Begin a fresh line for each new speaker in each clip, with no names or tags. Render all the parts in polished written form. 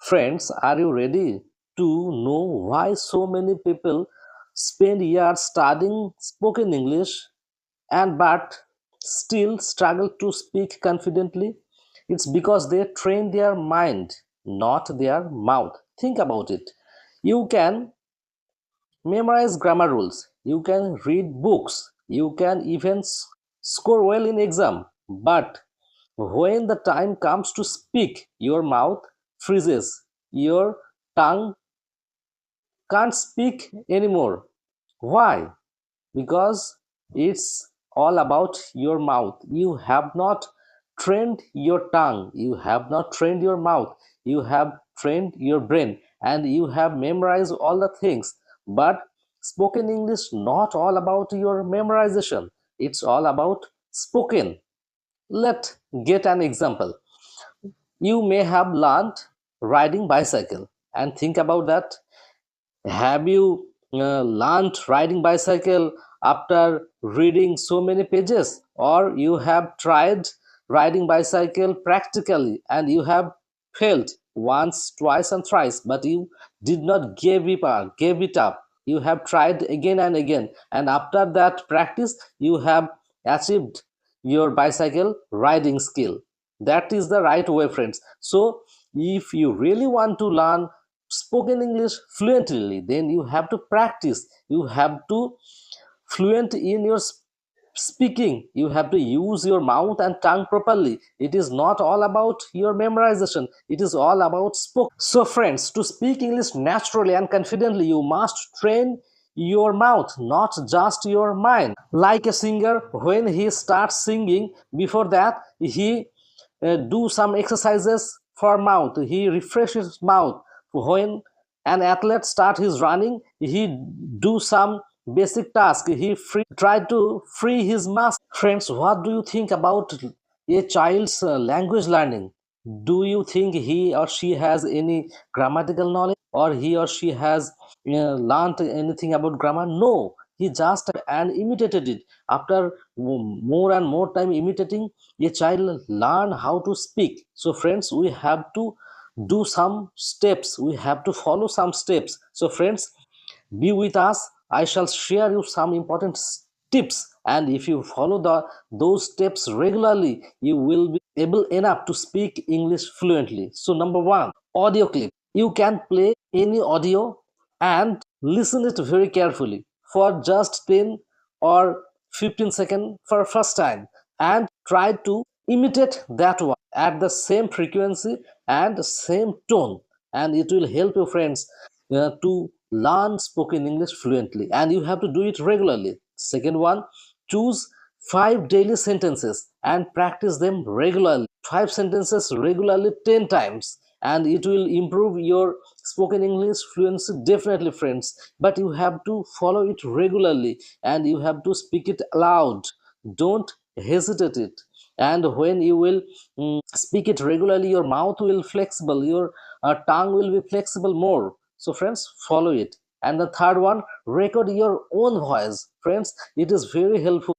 Friends, are you ready to know why so many people spend years studying spoken English and but still struggle to speak confidently? It's because they train their mind, not their mouth. Think about it. You can memorize grammar rules, you can read books, you can even score well in exam, but when the time comes to speak, your mouth freezes, your tongue can't speak anymore. Why? Because it's all about your mouth. You have not trained your tongue, you have not trained your mouth, you have trained your brain, and you have memorized all the things. But spoken English not all about your memorization, it's all about spoken. Let's get an example. You may have learned riding bicycle, and think about that. Have you learned riding bicycle after reading so many pages, or you have tried riding bicycle practically and you have failed once, twice, and thrice, but you did not give it up. You have tried again and again, and after that practice, you have achieved your bicycle riding skill. That is the right way, friends. So, if you really want to learn spoken English fluently, then you have to practice, you have to fluent in your speaking, you have to use your mouth and tongue properly. It is not all about your memorization, it is all about spoken. So friends, to speak English naturally and confidently, you must train your mouth, not just your mind. Like a singer, when he starts singing, before that he do some exercises for mouth, he refreshes mouth. When an athlete start his running, he do some basic task, he try to free his muscle. Friends, what do you think about a child's language learning? Do you think he or she has any grammatical knowledge, or he or she has learned anything about grammar? No, he just and imitated it. After more and more time imitating, a child learn how to speak. So friends, we have to do some steps, we have to follow some steps. So friends, be with us, I shall share you some important tips, and if you follow those steps regularly, you will be able enough to speak English fluently. So number one, audio clip. You can play any audio and listen it very carefully for just 10 or 15 seconds for first time, and try to imitate that one at the same frequency and same tone, and it will help your friends to learn spoken English fluently, and you have to do it regularly. Second one, choose 5 daily sentences and practice them regularly. 5 sentences regularly 10 times, and it will improve your spoken English fluency definitely, friends. But you have to follow it regularly, and you have to speak it aloud. Don't hesitate it. And when you will speak it regularly, your mouth will flexible, your tongue will be flexible more. So friends, follow it. And the third one, record your own voice. Friends, it is very helpful.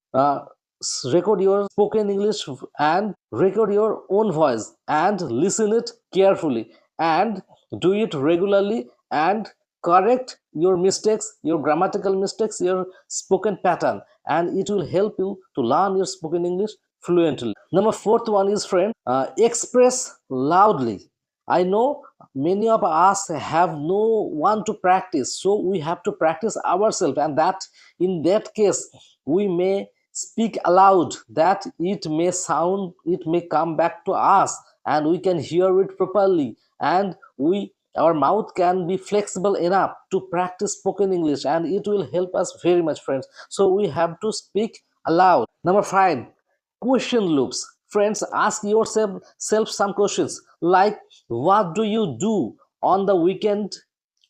Record your spoken English and record your own voice and listen it carefully, and do it regularly, and correct your mistakes, your grammatical mistakes, your spoken pattern, and it will help you to learn your spoken English fluently. Number fourth one is, friend, express loudly. I know many of us have no one to practice, so we have to practice ourselves, and that in that case we may speak aloud, that it may sound, it may come back to us, and we can hear it properly, and we our mouth can be flexible enough to practice spoken English, and it will help us very much, friends. So we have to speak aloud. Number five, question loops. Friends, ask yourself some questions like, what do you do on the weekend,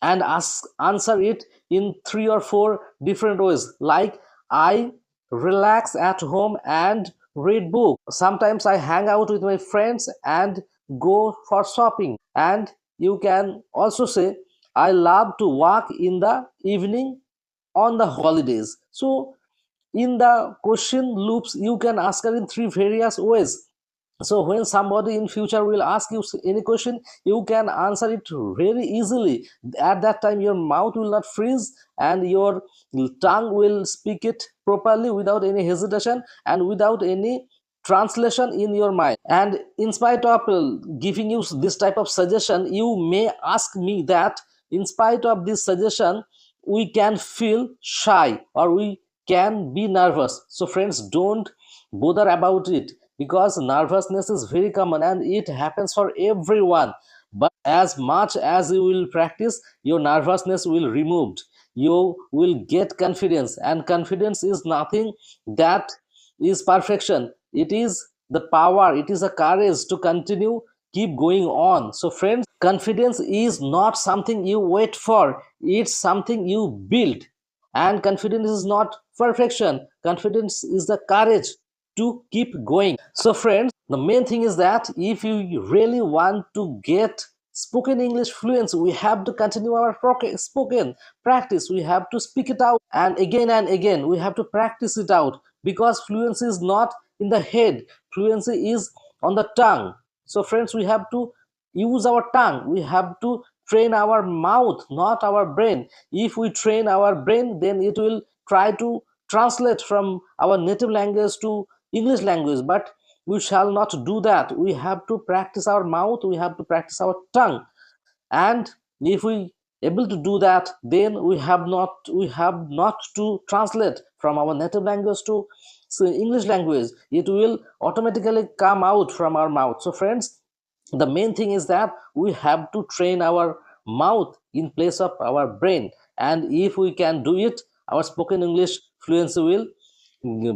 and answer it in 3 or 4 different ways, like, I relax at home and read book. Sometimes I hang out with my friends and go for shopping. And you can also say, I love to walk in the evening on the holidays. So in the question loops, you can ask her in three various ways. So when somebody in future will ask you any question, you can answer it very easily. At that time your mouth will not freeze and your tongue will speak it properly without any hesitation and without any translation in your mind. And in spite of giving you this type of suggestion, you may ask me that in spite of this suggestion we can feel shy or we can be nervous. So friends, don't bother about it, because nervousness is very common and it happens for everyone. But as much as you will practice, your nervousness will removed. You will get confidence, and confidence is nothing that is perfection. It is the power, it is a courage to continue, keep going on. So friends, confidence is not something you wait for, it's something you build. And confidence is not perfection, confidence is the courage to keep going. So friends, the main thing is that if you really want to get spoken English fluency, we have to continue our spoken practice. We have to speak it out and again. We have to practice it out, because fluency is not in the head, fluency is on the tongue. So friends, we have to use our tongue, we have to train our mouth, not our brain. If we train our brain, then it will try to translate from our native language to English language, but we shall not do that. We have to practice our mouth, we have to practice our tongue. And if we able to do that, then we have not to translate from our native language to English language. It will automatically come out from our mouth. So friends, the main thing is that we have to train our mouth in place of our brain, and if we can do it, our spoken English fluency will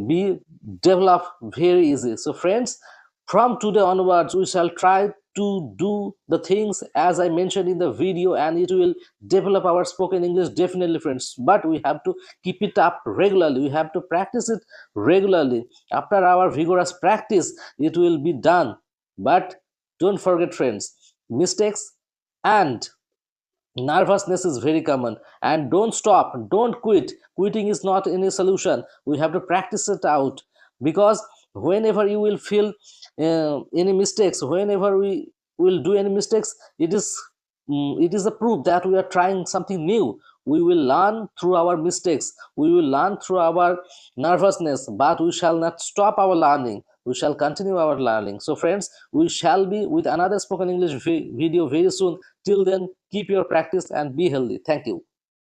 be developed very easy. So friends, from today onwards we shall try to do the things as I mentioned in the video, and it will develop our spoken English definitely friends. But we have to keep it up regularly, we have to practice it regularly. After our vigorous practice, it will be done. But don't forget friends, mistakes and nervousness is very common. And don't stop, don't quit. Quitting is not any solution, we have to practice it out. Because whenever you will feel any mistakes, whenever we will do any mistakes, it is a proof that we are trying something new. We will learn through our mistakes, we will learn through our nervousness, but we shall not stop our learning, we shall continue our learning. So friends, we shall be with another spoken English video very soon. Till then, keep your practice and be healthy. Thank you.